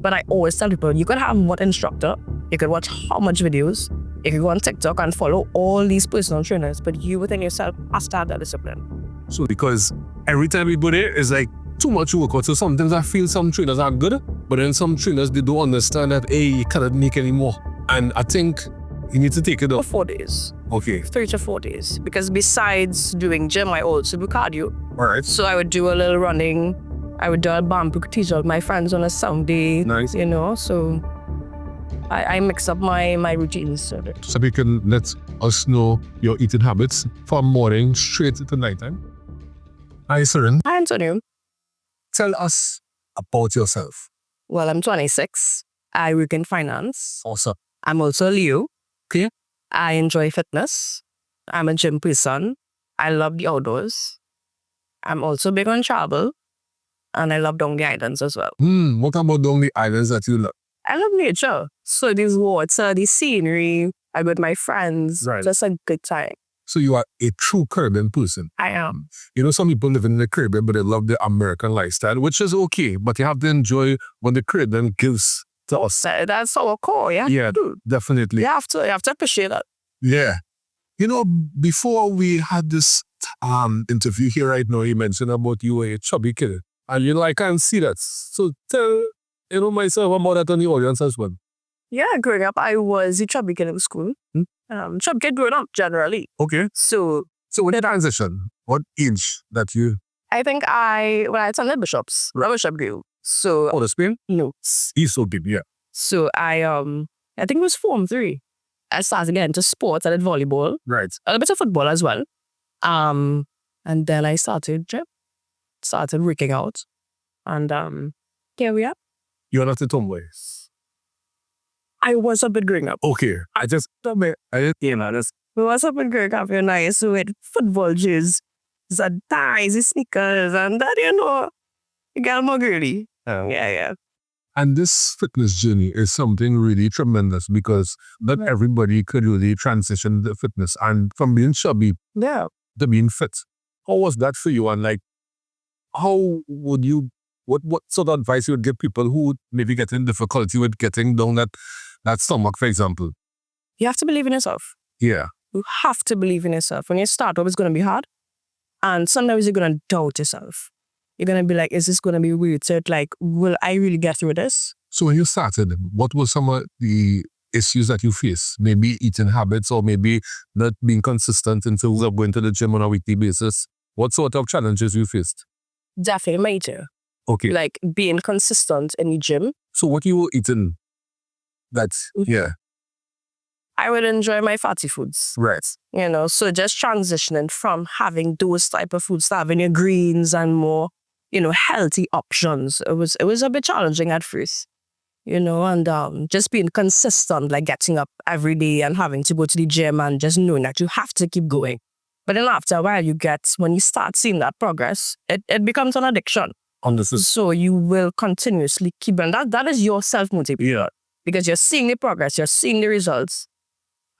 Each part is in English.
But I always tell people, you can have one instructor, you can watch how much videos, you can go on TikTok and follow all these personal trainers, but you within yourself have to have that discipline. So because every time we go there, it's like too much workout. So sometimes I feel some trainers are good, but then some trainers, they don't understand that, hey, you cannot make any more. And I think you need to take it For off. 4 days. Okay. 3 to 4 days. Because besides doing gym, I also do cardio. All right. So I would do a little running. I would do a bamboo teach out my friends on a Sunday. Nice. You know, so I mix up my routines. So you can let us know your eating habits from morning straight to nighttime. Hi, Seren. Hi, Antonio. Tell us about yourself. Well, I'm 26. I work in finance. Awesome. I'm also a Leo. Okay. I enjoy fitness. I'm a gym person. I love the outdoors. I'm also big on travel. And I love down the islands as well. What about down the islands that you love? I love nature. So this water, the scenery, I'm with my friends. Right. Just a good time. So you are a true Caribbean person. I am. You know, some people live in the Caribbean, but they love the American lifestyle, which is okay. But you have to enjoy what the Caribbean gives to us. That's our core, yeah? Yeah, definitely. You have to appreciate that. Yeah. You know, before we had this interview here right now, you mentioned about you were a chubby kid. And you know, I can't see that. So tell, myself about that on the audience as well. Yeah, growing up, I was a chubby kid in school. Chubby kid growing up, generally. Okay. So with the transition, what age that you... I think when I attended Bishop's, Bishop grew. So, Oh, the Spain? no. He's so big, yeah. So I think it was Form 3. I started getting into sports. I did volleyball. Right. A little bit of football as well. And then I started gym. Started working out. And here we are. You're not a tomboy. I was a bit growing up. Okay. I just Was a bit growing up, nice with football jerseys and ties and sneakers and that, you get more girly. Yeah. And this fitness journey is something really tremendous because not everybody could really transition to fitness. And from being chubby to being fit. How was that for you? And like, how would you, what sort of advice you would give people who would maybe get in difficulty with getting down that stomach, for example? You have to believe in yourself. Yeah. You have to believe in yourself. When you start off, it's going to be hard. And sometimes you're going to doubt yourself. You're going to be like, is this going to be worth it? Like, will I really get through this? So when you started, what were some of the issues that you faced? Maybe eating habits or maybe not being consistent in terms of going to the gym on a weekly basis. What sort of challenges you faced? Definitely major. Okay. Like being consistent in the gym. So what you were eating? Yeah. I would enjoy my fatty foods. Right. So just transitioning from having those type of foods to having your greens and more, healthy options. It was a bit challenging at first, and just being consistent, like getting up every day and having to go to the gym and just knowing that you have to keep going. But then after a while, when you start seeing that progress, it becomes an addiction. Understood. So you will continuously keep, and that is your self-motivation. Yeah. Because you're seeing the progress, you're seeing the results.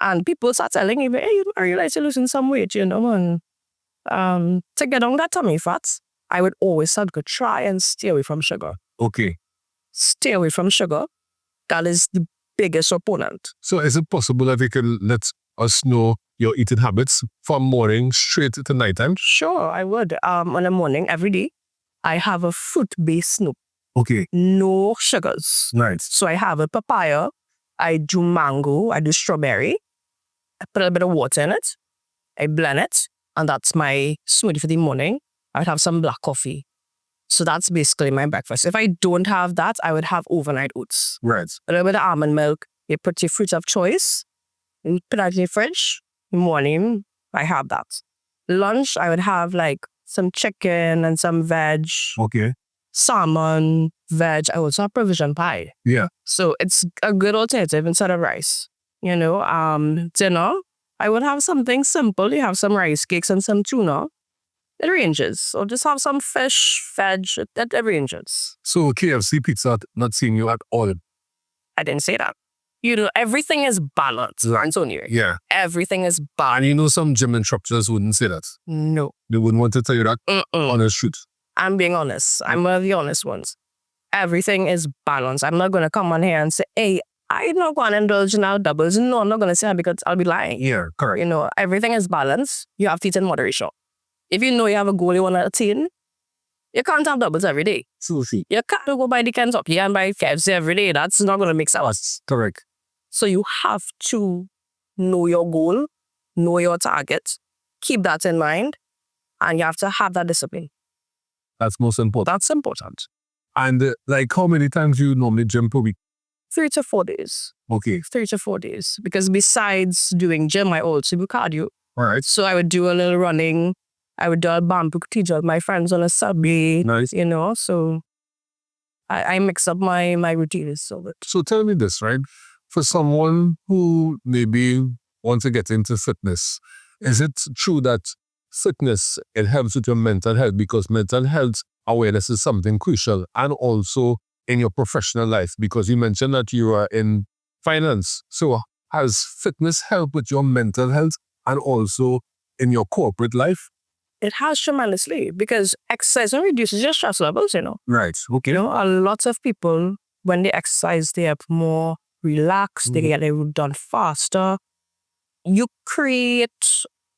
And people start telling you, hey, I realize you're losing some weight, and to get on that tummy fat, I would always start to try and stay away from sugar. Okay. Stay away from sugar. That is the biggest opponent. So is it possible that you can let us know your eating habits from morning straight to nighttime? Sure, I would. In the morning, every day, I have a fruit-based snoop. Okay. No sugars. Right. So I have a papaya, I do mango, I do strawberry. I put a little bit of water in it. I blend it. And that's my smoothie for the morning. I would have some black coffee. So that's basically my breakfast. If I don't have that, I would have overnight oats. Right. A little bit of almond milk. You put your fruit of choice. You put it in the fridge. In the morning, I have that. Lunch, I would have like some chicken and some veg. Okay. Salmon, veg. I also have provision pie. Yeah. So it's a good alternative instead of rice. Dinner, I would have something simple. You have some rice cakes and some tuna. It ranges. Or just have some fish, veg. That ranges. So KFC pizza not seeing you at all? I didn't say that. Everything is balanced, Antonio. Yeah. Everything is balanced. And some gym instructors wouldn't say that. No. They wouldn't want to tell you that on the street. I'm being honest. I'm one of the honest ones. everything is balanced. I'm not going to come on here and say, hey, I'm not going to indulge in our doubles. No, I'm not going to say that because I'll be lying. Yeah, correct. You know, everything is balanced. You have to eat in moderation. If you know you have a goal you want to attain, you can't have doubles every day. Sushi. You can't go buy the Kentucky and buy KFC every day. That's not going to make sense. Correct. So you have to know your goal, know your target, keep that in mind, and you have to have that discipline. That's most important. That's important. And like how many times do you normally gym per week? 3 to 4 days. Okay. 3 to 4 days. Because besides doing gym, I also do cardio. All right. So I would do a little running. I would do a bamboo teach with my friends on a subway. Nice. You know, so I mix up my routines. So tell me this, right? For someone who maybe wants to get into fitness, is it true that fitness, it helps with your mental health? Because mental health awareness is something crucial, and also in your professional life, because you mentioned that you are in finance. So has fitness helped with your mental health and also in your corporate life? It has tremendously, because exercise reduces your stress levels, you know. Right. Okay. You know, a lot of people, when they exercise, they are more relaxed, they get it done faster. You create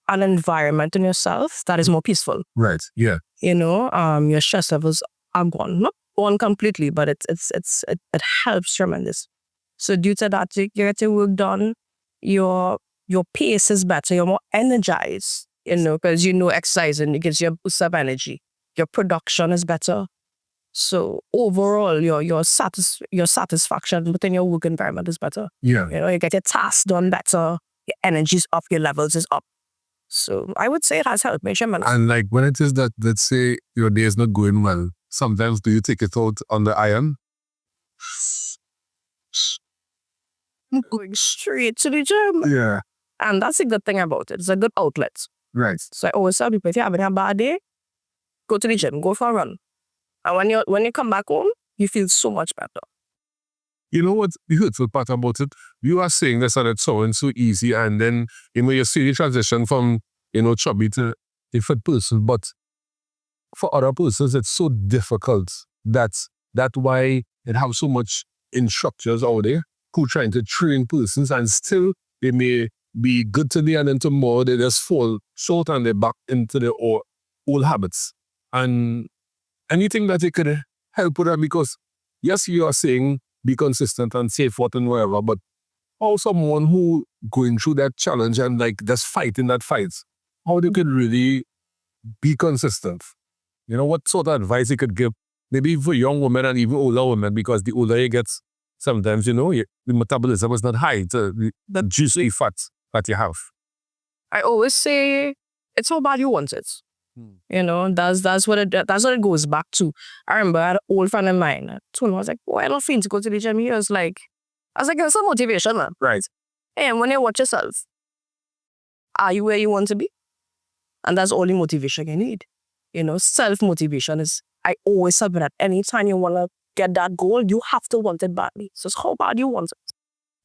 an environment in yourself that is more peaceful. Right. Yeah. You know, your stress levels are gone. Not gone completely, but it helps tremendous. So due to that, you get your work done, your pace is better, you're more energized, you know, because you know exercising, it gives you a boost of energy. Your production is better. So overall, your satisfaction within your work environment is better. Yeah. You know, you get your tasks done better, your energy's up, your levels is up. So I would say it has helped me tremendously. And like when it is that, let's say your day is not going well, sometimes do you take it out on the iron? I'm going straight to the gym. Yeah. And that's a good thing about it. It's a good outlet. Right. So I always tell people, if you're having a bad day, go to the gym, go for a run. And when you come back home, you feel so much better. You know what the hurtful part about it? You are saying this and it's sounding so easy, and then, you know, you see the transition from, you know, chubby to a fit person. But for other persons, it's so difficult. That's why it have so much instructors out there who trying to train persons, and still they may be good today and then tomorrow they just fall short and they're back into their old habits. And anything that they could help with that, because yes, you are saying be consistent and safe what and wherever, but how someone who going through that challenge and like just fighting that fight, how they could really be consistent? You know, what sort of advice you could give maybe for young women and even older women, because the older you get, sometimes, you know, the metabolism is not high to that juicy fat that you have. I always say it's how bad you want it. You know, that's what it goes back to. I remember I had an old friend of mine. I told him, I was like, boy, I don't feel to go to the gym. He was like, it's a motivation, man. Right. And when you watch yourself, are you where you want to be? And that's all the motivation you need. You know, self-motivation is, I always say that anytime you want to get that goal, you have to want it badly. So it's how bad you want it.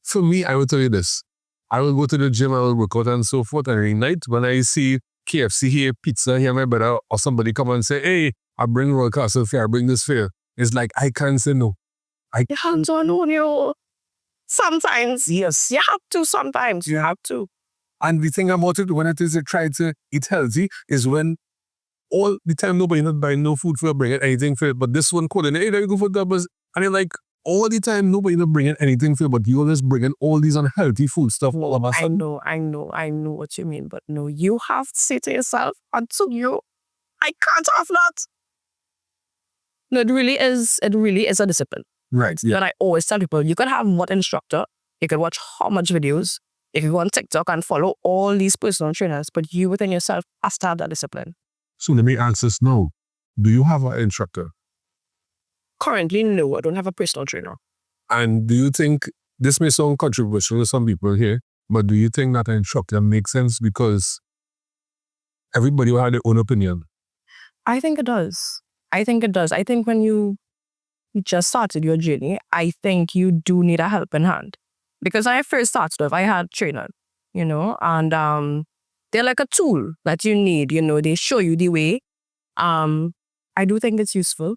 For me, I will tell you this. I will go to the gym, I will work out and so forth, and every night when I see KFC here, pizza here, my brother, or somebody come and say, hey, I bring Royal Castle Fair, I bring this fair. It's like, I can't say no. Your hands on you. Sometimes, yes, you have to sometimes. You have to. And the thing about it, when it is try to eat healthy, is when all the time nobody not buying no food for bringing anything for it. But this one calling, hey, there you go for doubles. And you're like, all the time nobody not bringing anything for it, but you're just bringing all these unhealthy food stuff all of a sudden. I know what you mean. But no, you have to say to yourself, until you, I can't have that. No, it really is a discipline. Right. Yeah. But I always tell people, you can have what instructor, you can watch how much videos, you can go on TikTok and follow all these personal trainers, but you within yourself have to have that discipline. So let me ask this now. Do you have an instructor? Currently, no, I don't have a personal trainer. And do you think, this may sound controversial to some people here, but do you think that an instructor makes sense? Because everybody will have their own opinion. I think it does. I think when you just started your journey, I think you do need a helping hand. Because when I first started off, I had trainer, you know, and they're like a tool that you need, you know, they show you the way. I do think it's useful.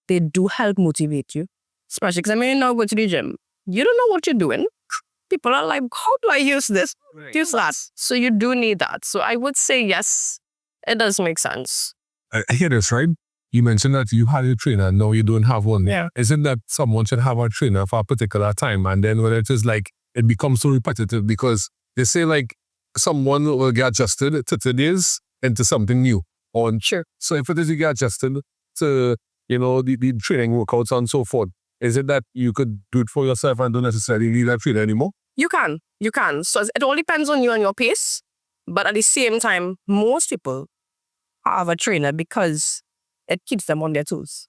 they do help motivate you. Especially because you now go to the gym. You don't know what you're doing. People are like, how do I use this? Right. Use that. So you do need that. So I would say yes, it does make sense. I hear this, right? You mentioned that you had a trainer, now you don't have one. Yeah. Isn't that someone should have a trainer for a particular time, and then when it is like, it becomes so repetitive because they say like someone will get adjusted to today's into something new. Sure. So if it is you get adjusted to, the training workouts and so forth, is it that you could do it for yourself and don't necessarily need a trainer anymore? You can. So it all depends on you and your pace. But at the same time, most people have a trainer because it keeps them on their toes.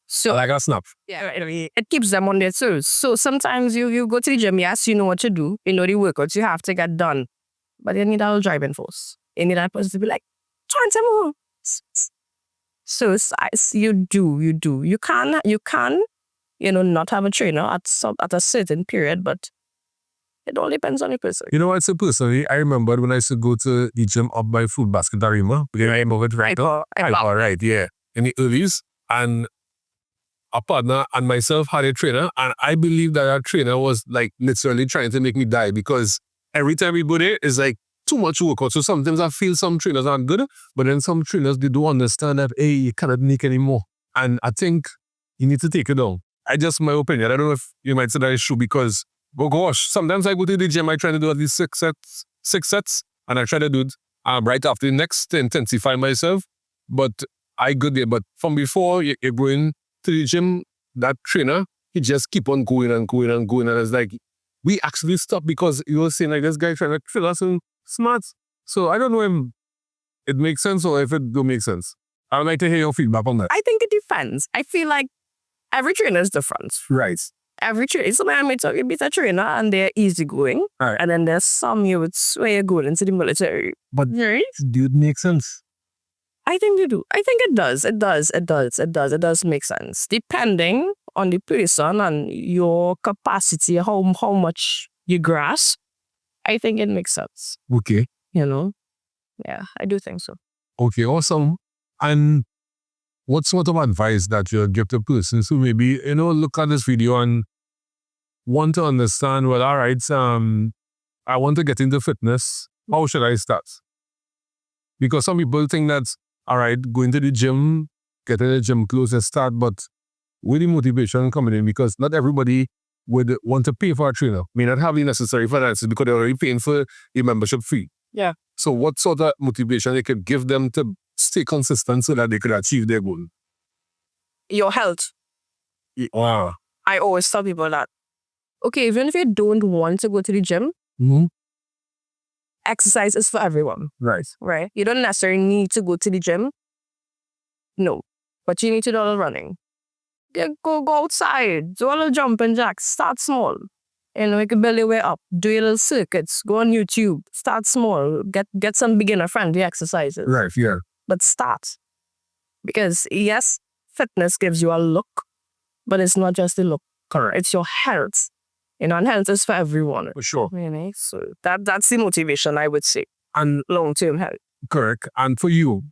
So like a snap. Yeah, it keeps them on their toes. So sometimes you go to the gym, yes, you know what to do. You know the workouts you have to get done. But you need a little driving force. You need that person to be like, 20 more. So you do. You can, not have a trainer at a certain period, but it all depends on your person. You know what? So personally, I remember when I used to go to the gym up by Food Basket Arima. Because I remember it right. Right, yeah. In the earlies. And a partner and myself had a trainer. And I believe that our trainer was like literally trying to make me die because every time we go there, it's like too much workout. So sometimes I feel some trainers aren't good, but then some trainers, they don't understand that, hey, you cannot make anymore. And I think you need to take it down. My opinion. I don't know if you might say that is true because, oh gosh, sometimes I go to the gym, I try to do at least six sets, and I try to do it right after the next to intensify myself. But I go there. But from before you're going to the gym, that trainer, he just keep on going and going and going. And it's like, we actually stop because you were saying like this guy trying to fill us in smarts. So I don't know if it makes sense or if it don't make sense. I would like to hear your feedback on that. I think it depends. I feel like every trainer is different. Right. Every trainer. Somebody I might talk about a trainer and they're easygoing. Right. And then there's some you would swear going into the military. But do it make sense? I think they do. I think it does. It does make sense. Depending on the person and your capacity, how much you grasp, I think it makes sense. Okay. Yeah, I do think so. Okay, awesome. And what sort of advice that you'll give to persons who maybe, look at this video and want to understand, well, all right, I want to get into fitness. How should I start? Because some people think that, all right, going to the gym, getting the gym clothes and start, but with the motivation coming in, because not everybody would want to pay for a trainer, may not have the necessary finances because they're already paying for the membership fee. Yeah. So what sort of motivation they could give them to stay consistent so that they could achieve their goal? Your health. Wow. I always tell people that, okay, even if you don't want to go to the gym, exercise is for everyone. Right. Right? You don't necessarily need to go to the gym. No. But you need to do a little running. Yeah, go outside. Do a little jumping jacks. Start small. You can build your way up. Do your little circuits. Go on YouTube. Start small. Get some beginner-friendly exercises. Right, yeah. But start. Because, yes, fitness gives you a look, but it's not just the look. Correct. It's your health. And health is for everyone. For sure. So that's the motivation, I would say. And long-term health. Correct. And for you,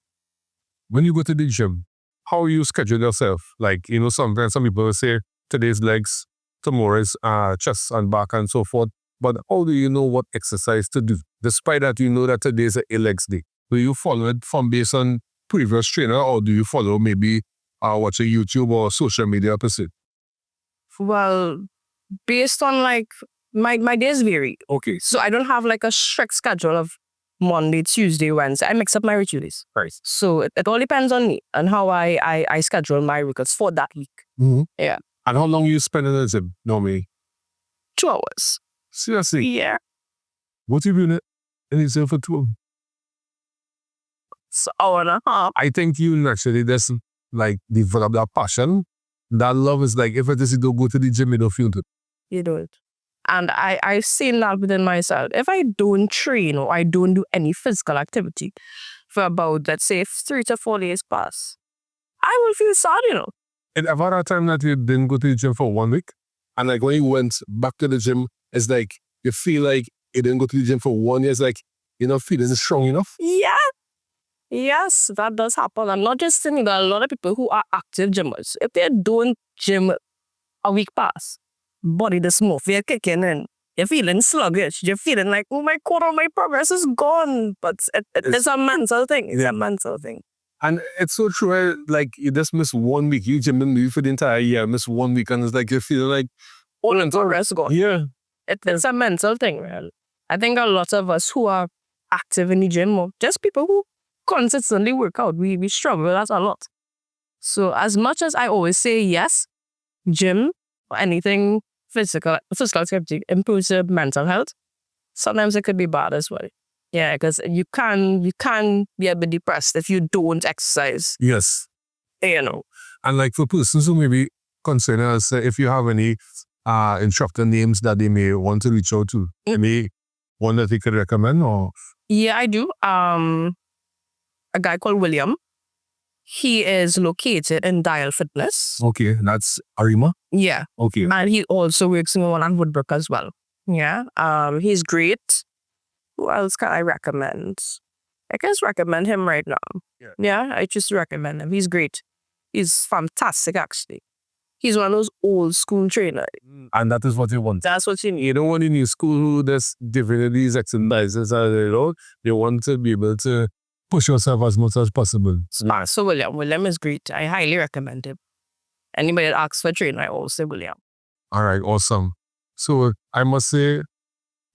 when you go to the gym, how you schedule yourself? Like, sometimes some people will say, today's legs, tomorrow's chest and back and so forth. But how do you know what exercise to do? Despite that, you know that today's a legs day. Do you follow it from based on previous trainer or do you follow maybe watch a YouTube or social media per se? Well, based on my days vary. Okay. So I don't have a strict schedule of Monday, Tuesday, Wednesday. I mix up my rituals. Right. So it all depends on me and how I schedule my workouts for that week. Mm-hmm. Yeah. And how long you spend in the gym normally? 2 hours. Seriously? Yeah. What have you been in the gym for 2 hours? So hour and a half. I think you naturally just develop that passion. That love is if it is you don't go to the gym, you don't feel it. You don't. And I've seen that within myself. If I don't train or I don't do any physical activity for about, let's say, 3 to 4 days past, I will feel sad, And ever had a time that you didn't go to the gym for 1 week? And when you went back to the gym, it's you feel like you didn't go to the gym for 1 year. It's you're not feeling strong enough? Yeah. Yes, that does happen. I'm not just saying that a lot of people who are active gymmers, if they don't gym a week pass, body dysmorphia kicking in. You're feeling sluggish. You're feeling like, oh my God, all my progress is gone. But it's a mental thing. It's a mental thing. And it's so true. Like you just miss 1 week. You gym maybe for the entire year. Miss 1 week, and it's like you feel like all the progress gone. Yeah, it's a mental thing. Really. I think a lot of us who are active in the gym, or just people who consistently work out, we struggle with that a lot. So as much as I always say yes, gym or anything physical activity improves your mental health, sometimes it could be bad as well. Yeah, because you can be a bit depressed if you don't exercise. Yes. You know. And like for persons who may be concerned, as if you have any instructor names that they may want to reach out to, any one that they could recommend, or? Yeah, I do. A guy called William. He is located in Dial Fitness. Okay, that's Arima? Yeah. Okay. And he also works in one on Woodbrook as well. Yeah. He's great. Who else can I recommend? I can just recommend him right now. Yeah, I just recommend him. He's great. He's fantastic, actually. He's one of those old school trainers. And that is what you want. That's what you need. You don't want in your school who does different these exercises, you want to be able to push yourself as much as possible. So William is great. I highly recommend him. Anybody that asks for a trainer, I always say William. All right, awesome. So I must say,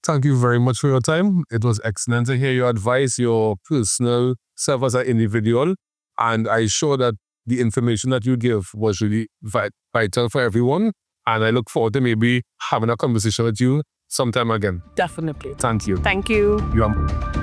thank you very much for your time. It was excellent to hear your advice, your personal self as an individual. And I'm sure that the information that you give was really vital for everyone. And I look forward to maybe having a conversation with you sometime again. Definitely. Thank you. Thank you. You are